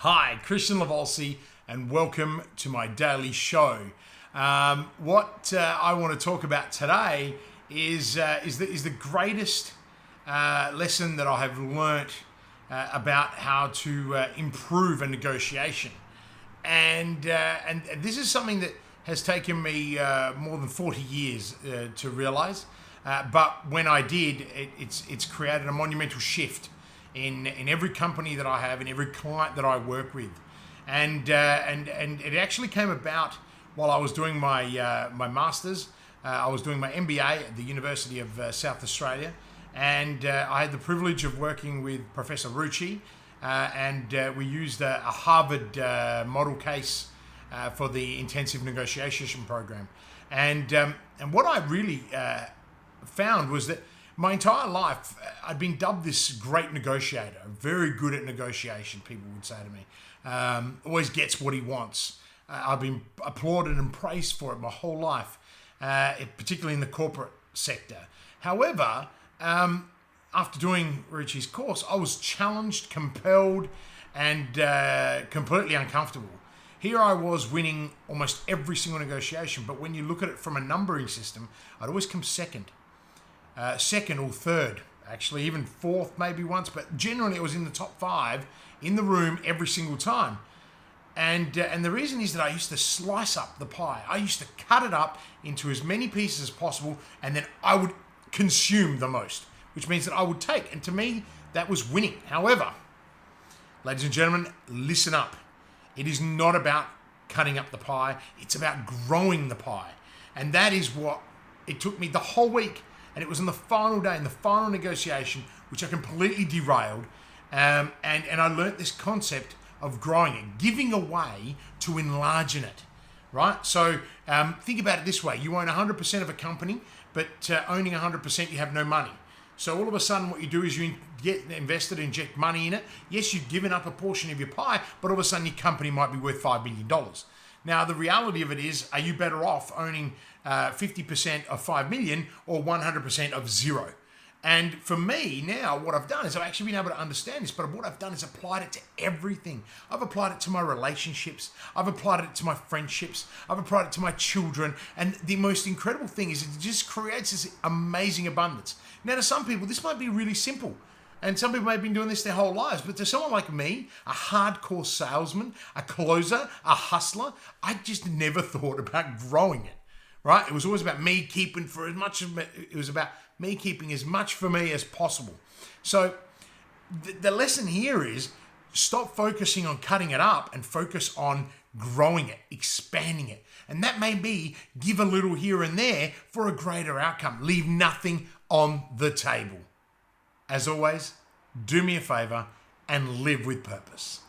Hi, Kristian Livolsi, and welcome to my daily show. What I want to talk about today is the greatest lesson that I have learnt about how to improve a negotiation, and this is something that has taken me more than 40 years to realise. But when I did, it's created a monumental shift in every company that I have, in every client that I work with, and it actually came about while I was doing my my masters. I was doing my MBA at the University of South Australia, and I had the privilege of working with Professor Rucci, and we used a Harvard model case for the intensive negotiation program, and what I really found was that my entire life, I'd been dubbed this great negotiator, very good at negotiation, people would say to me. Always gets what he wants. I've been applauded and praised for it my whole life, particularly in the corporate sector. However, after doing Rucci's course, I was challenged, compelled, and completely uncomfortable. Here I was winning almost every single negotiation, but when you look at it from a numbering system, I'd always come second. Second or third, actually, even fourth maybe once, but generally it was in the top 5 in the room every single time. And the reason is that I used to slice up the pie. I used to cut it up into as many pieces as possible, and then I would consume the most, which means that I would take. And to me, that was winning. However, ladies and gentlemen, listen up. It is not about cutting up the pie. It's about growing the pie. And that is what it took me the whole week. And it was on the final day, in the final negotiation, which I completely derailed. And I learnt this concept of growing it, giving away to enlarging it, right? So think about it this way. You own 100% of a company, but owning 100%, you have no money. So all of a sudden what you do is you get invested, inject money in it. Yes, you've given up a portion of your pie, but all of a sudden your company might be worth $5 million. Now, the reality of it is, are you better off owning 50% of 5 million or 100% of zero? And for me now, what I've done is I've actually been able to understand this, but what I've done is applied it to everything. I've applied it to my relationships. I've applied it to my friendships. I've applied it to my children. And the most incredible thing is it just creates this amazing abundance. Now, to some people, this might be really simple. And some people may have been doing this their whole lives, but to someone like me, a hardcore salesman, a closer, a hustler, I just never thought about growing it, right? It was always about me keeping for as much of it was about me keeping as much for me as possible. So the lesson here is stop focusing on cutting it up and focus on growing it, expanding it. And that may be give a little here and there for a greater outcome. Leave nothing on the table. As always, do me a favor and live with purpose.